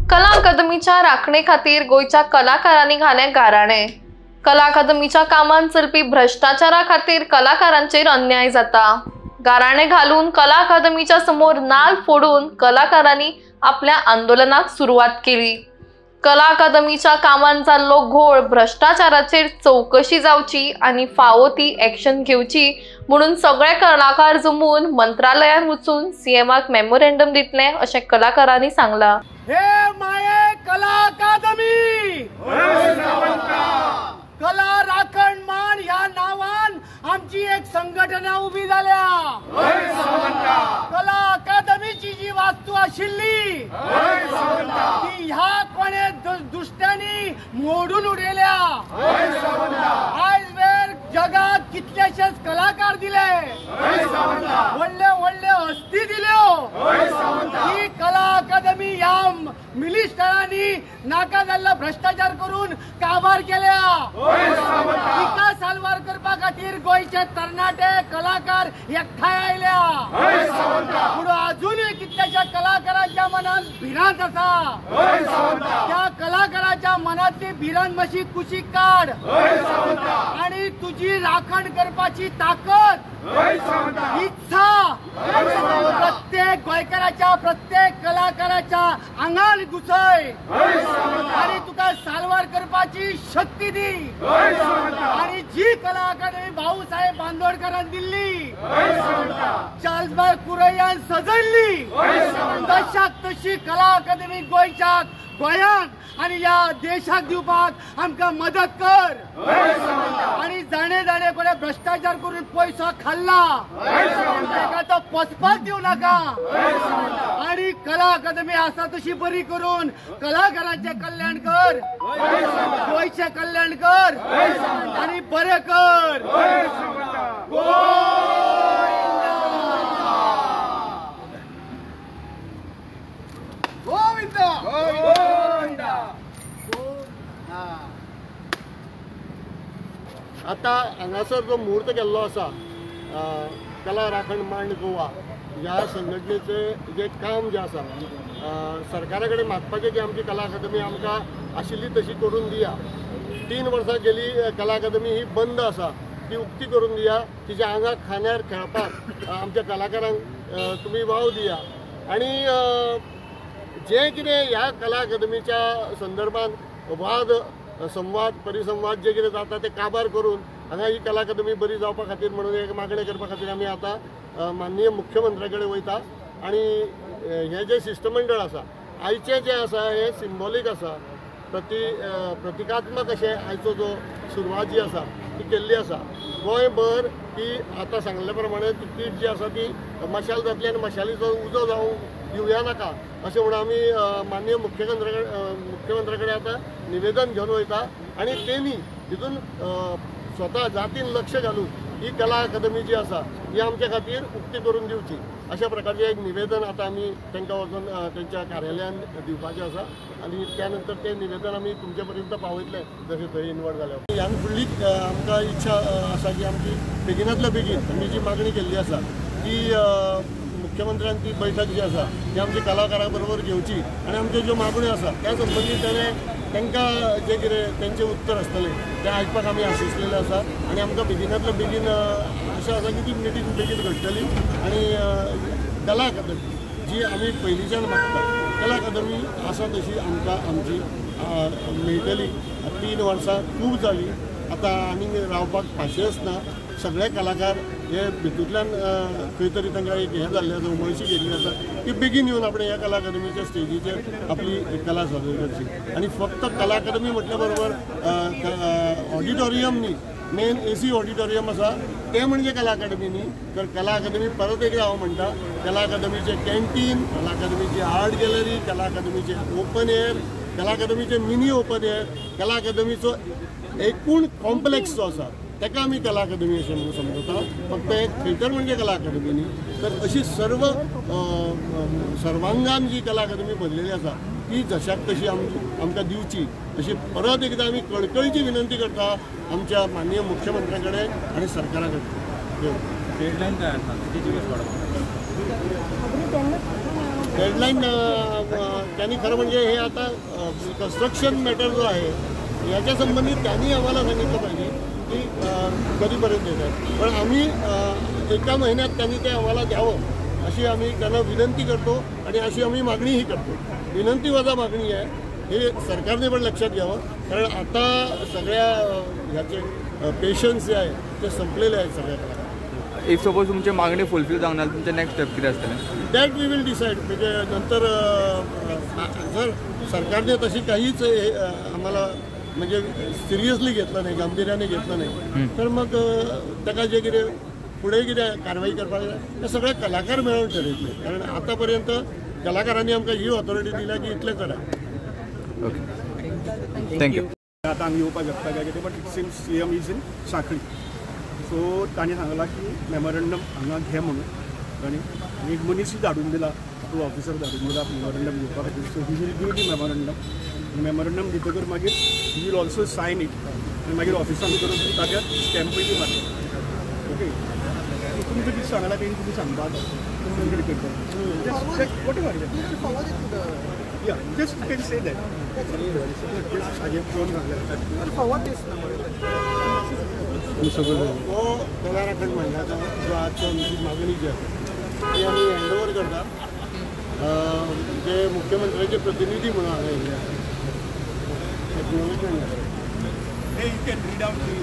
कला अकादमीच्या राखणे खातीर गोयच्या कलाकारांनी घाले गाराणे। कला अकादमीच्या कामांचलपी भ्रष्टाचारा खातीर कलाकारांचेर अन्याय जाता। गाराणे घालून कला अकादमीच्या समोर नाल फोडून कलाकारांनी आपल्या आंदोलनाक सुरुवात केली। कला अकादमीच्या कामान जाल्लो घोळ भ्रष्टाचाराचेर चौकशी जावची आणि फावो ती ॲक्शन घेवची म्हणून सगळे कलाकार जमून मंत्रालयात वचून सीएमाक मेमोरेंडम दितले अशें कलाकारांनी सांगला। हे माये कला अकादमी कला राखण मान या नावान आमची एक संघटना उभी झाल्या। कला अकादमीची जी वास्तू आशिल्ली ती ह्या कोणे दुष्टांनी मोडून उडयल्या। आयज वेळ जगात कितलेशेच कलाकार दिले, व्हडले व्हडले हस्ती दिल्यो। ही कला अकादमी या मिनिस्टरांनी नाका जाल्लो भ्रष्टाचार करून काबार केल्या। तिका साल्वार करपा खातीर गोयचे तरणाटे कलाकार एकठांय आयल्या। पूण अजूनय कितल्याशा कलाकारांच्या मनात भिरांत आसा। त्या कलाकाराच्या मनातली भिरांत मातशी कुशीक काड आणि तुझी राखण करपाची ताकद इच्छा प्रत्येक गोंयकाराच्या प्रत्येक कलाकाराच्या आंगान घुसय आणि तुका साल्वार करपाची शक्ती दी। आणि जी कला अकादमी भाऊसाहेब बांदोडकरान दिल्ली, चार्ल्सबाग कुरैयान सजयल्ली, तशाक तशी कला अकादमी गोंयांक आणि या देशाक दिवपाक आमकां मदत कर। आणि जाणे जाणे कोणे भ्रष्टाचार करून पैसो खाल्ला ताका तो पचपाक दिवं नाका। आणि कला अकादमी आसा तशी बरी करून कलाकारांचे कल्याण कर, गोंयचे कल्याण कर आणि बरे कर। आता हांगासर जो मुहूर्त केल्लो आसा कला राखण मांड गोवा ह्या संघटनेचे जे काम जे आसा सरकारा कडेन मागपाचें की आमची कला अकादमी आमकां आशिल्ली तशी करून दिया। 3 वर्सां गेली कला अकादमी ही बंद आसा, ती उक्ती करून दिया। तिच्या आंगाक खांद्यार खेळपाक आमच्या कलाकारांक तुमी वाव दिया। आणि जे कितें ह्या कला अकादमीच्या संदर्भात वाद संवाद परिसंवाद जे कितें जाता ते काबार करून हांगा ही कला अकादमी बरी जावपा खातीर म्हणून एक मागणें करपा खातीर आमी आतां माननीय मुख्यमंत्र्या कडेन वयता। आणि हे जे शिष्टमंडळ आसा आयचे जे आसा हे सिंबॉलीक आसा, प्रतिकात्मक अशें आयचो जो सुरवात जी आसा ती केल्ली आसा। गोंयभर ही आतां सांगले प्रमाणे ती पीठ जी आसा ती मशाल जातली आनी मशालीचो उजो जावंक दिवया नाका अशें म्हणून आमी माननीय मुख्यमंत्र्या कडेन आतां निवेदन घेवन वयता। आणि तेणी तितून स्वता जातीन लक्ष घालून ही कला अकादमी जी आसा ही आमच्या खातीर उक्ती करून दिवची अशा प्रकारचे एक निवेदन आता आमी तांकां वचून त्यांच्या कार्यालयान दिवपाचें आसा। आणि त्यानंतर ते निवेदन आमी तुमचे पर्यंत पावयतले जशें थंय इन्वॉल्व जाल्यार। ह्यान फुडली आमकां इच्छा आसा की आमची बेगिनांतल्या बेगीन आमी जी मागणी केल्ली आसा ती मुख्यमंत्र्यान ती बैठक जी आसा ती आमची कलाकारां बरोबर घेवची आणि आमच्यो ज्यो मागण्यो आसा त्या संबंदीत तांकां जे कितें तेंचें उत्तर आसतलें तें आयकपाक आमी आशिसलेले आसा। आणि आमकां बेगिनांतल्या बेगीन अशें आसा की ती मिटींग बेगीन घडटली। आणि कला अकादमी जी आमी पयलींच्यान मागता कला अकादमी आसा तशी आमकां आमची मेळटली। 3 वर्सां खूब जाली, आतां आनीक रावपाक पाशयेंच ना। सगळे कलाकार हे भितूंतल्यान खंय तरी तांकां एक हें जाल्लें आसा, उमळशी गेल्ली आसा की बेगीन येवन आपण ह्या कला अकादमीच्या स्टेजीचेर आपली कला सादर करची। आणि फक्त कला अकादमी म्हटल्या बरोबर ऑडिटोरियम न्ही, मेन AC ऑडिटोरियम आसा ते म्हणजे कला अकादमी न्ही, तर कला अकादमी परत एकदा हांव म्हणटा कला अकादमीचे कॅन्टीन, कला अकादमीची आर्ट गॅलरी, कला अकादमीचे ओपन एअर, कला अकादमीचे मिनी ओपन एअर, कला अकादमीचो एकूण कॉम्प्लेक्स जो आसा ताका आमी कला अकादमी अशें म्हणून समजता। फक्त एक थिएटर म्हणजे कला अकादमी न्ही, तर अशी सर्वांगान जी कला अकादमी भरलेली आसा ती जशाक तशी आमकां दिवची अशी परत एकदा आमी कळकळीची विनंती करता आमच्या माननीय मुख्यमंत्र्या कडेन आणि सरकारा कडेन। डेडलाईन काय असणार किती दिवस वाढवणार? डेडलाईन त्यांनी खरं म्हणजे हे आता कन्स्ट्रक्शन मॅटर जो आहे याच्या संबंधित त्यांनी आम्हाला सांगितलं पाहिजे की कधीपर्यंत येतात. पण आम्ही एका महिन्यात त्यांनी ते आम्हाला द्यावं अशी आम्ही त्यांना विनंती करतो आणि अशी आम्ही मागणीही करतो. विनंतीवजा मागणी आहे, हे सरकारने पण लक्षात घ्यावं, कारण आता सगळ्या ह्याचे पेशन्स जे आहे ते संपलेले आहेत सगळ्याकडे. इफ सपोज तुमची मागणी फुलफिल जावना तुमचे नेक्स्ट स्टेप किती असतले? That we will decide. म्हणजे नंतर जर सरकारने तशी काहीच आम्हाला म्हणजे सिरियसली घेतलं नाही, गांभीर्याने घेतलं नाही, तर मग ताका जे कितें पुढे कितें कारवाई करपाक जाय ते सगळे कलाकार मेळून ठरयतले. कारण आतापर्यंत कलाकारांनी आमकां ही ऑथॉरिटी दिल्या की इतलें करा. Okay, thank you. आतां हांगा येवपाक शकता काय कितें, but it seems CM is in Sankhali. So ताणें सांगलां की मेमोरंडम हांगा घे म्हणून, आनी एक मनीस धाडून दिला, तो ऑफिसर धाडून दिला मेमोरंडम घेवपा खातीर. So he will give the memorandum दितकर मागीर he will also sign it आनी मागीर ऑफिसान भितर ताका स्टॅम्पय बी मारता. ओके, तुमकां कितें सांगलां तेणी तुमी सांगपाक तुमकां रिपीट करता. वॉट एवर या जस्ट कॅन से दॅट. हाजेर फोन हो पगाराखंड म्हणल्याचा जो आजची आमची मागणी जी आहे ती आम्ही हँडओव्हर करता. जे मुख्यमंत्र्यांचे प्रतिनिधी म्हणून हांगा येयल्ले आसा Hey, you can read out the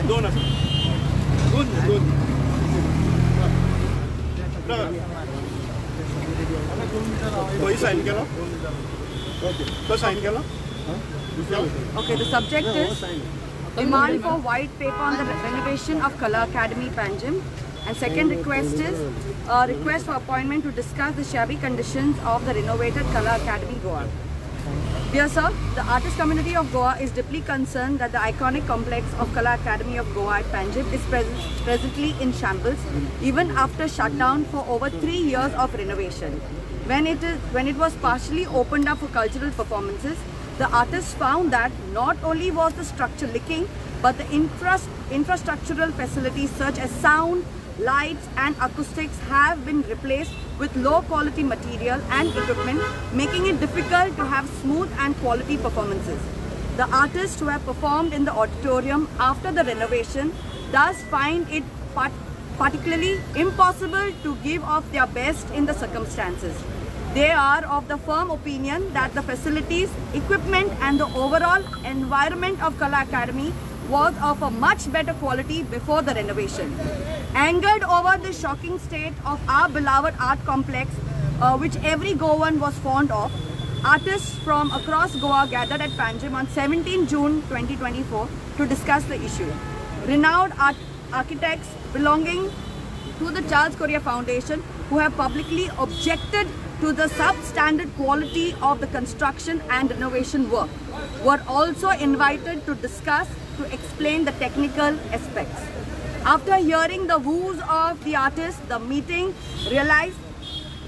दोन कोई साइन केला? तो साइन केला? Okay, the subject is demand for white paper on the renovation of Kala Academy, Panjim. And second request is a request for appointment to discuss the shabby conditions of the renovated Kala Academy, Goa. Dear sir, the artist community of Goa is deeply concerned that the iconic complex of Kala Academy of Goa at Panjim is presently in shambles, even after shutdown for over 3 years of renovation. When it was partially opened up for cultural performances, the artists found that not only was the structure leaking, but the infrastructural facilities such as sound, lights and acoustics have been replaced with low quality material and equipment, making it difficult to have smooth and quality performances. The artists who have performed in the auditorium after the renovation thus find it particularly impossible to give off their best in the circumstances. They are of the firm opinion that the facilities, equipment and the overall environment of Kala Academy was of a much better quality before the renovation. Angered over the shocking state of our beloved art complex, which every Goan was fond of, artists from across Goa gathered at Panjim on 17 June 2024 to discuss the issue. Renowned architects belonging to the Charles Correa Foundation, who have publicly objected to the substandard quality of the construction and renovation work, were also invited to discuss to explain the technical aspects. After hearing the woes of the artists, the meeting realized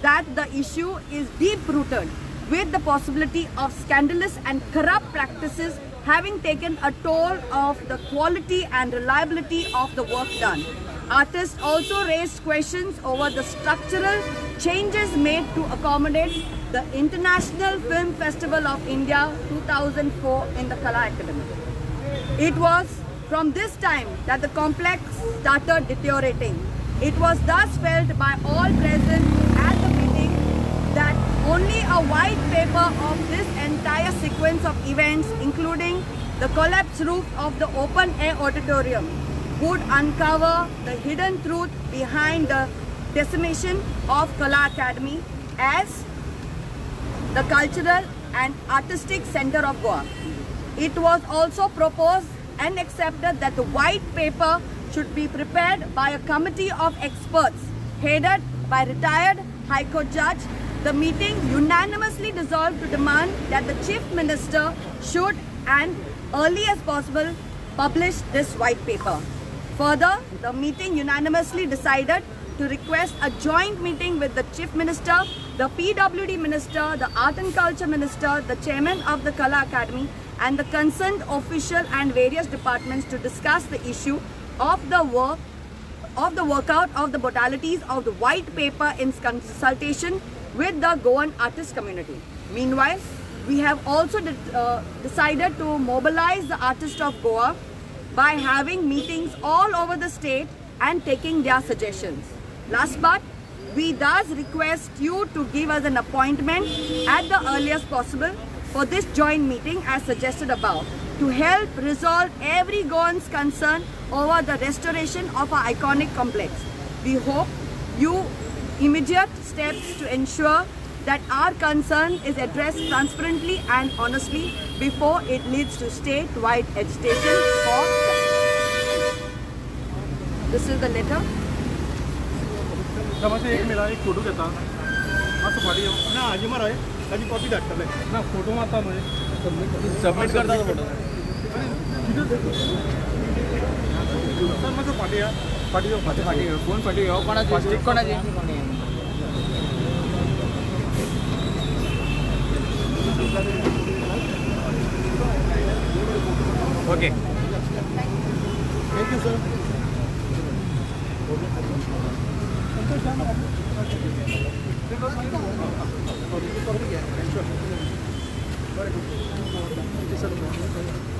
that the issue is deep-rooted, with the possibility of scandalous and corrupt practices having taken a toll of the quality and reliability of the work done. Artists also raised questions over the structural changes made to accommodate the International Film Festival of India 2004 in the Kala Academy. It was from this time that the complex started deteriorating. It was thus felt by all present at the meeting that only a white paper of this entire sequence of events, including the collapsed roof of the open-air auditorium, would uncover the hidden truth behind the decimation of Kala Academy as the cultural and artistic center of Goa. It was also proposed and accepted that the white paper should be prepared by a committee of experts headed by retired High Court Judge. The meeting unanimously dissolved to demand that the Chief Minister should and early as possible publish this white paper. Further, the meeting unanimously decided to request a joint meeting with the Chief Minister, the PWD Minister, the Art and Culture Minister, the Chairman of the Kala Academy and the concerned official and various departments to discuss the issue of the workout of the modalities of the white paper in consultation with the Goan artist community. Meanwhile, we have also decided to mobilize the artists of Goa by having meetings all over the state and taking their suggestions. Last but, we thus request you to give us an appointment at the earliest possible for this joint meeting as suggested above to help resolve every Goan's concern over the restoration of our iconic complex. We hope you immediate steps to ensure that our concern is addressed transparently and honestly before it leads to statewide agitation for justice. This is the letter. एक मेरा एक photo घेता मातसो फाटी ना हाजी मरे ताजी copy धाडटले ना फोटो मारता न्हय सबमिट करता तो फोटो सर मातसो फाटी फोन फाटी कोणाची ओके थँक्यू सर. Sure.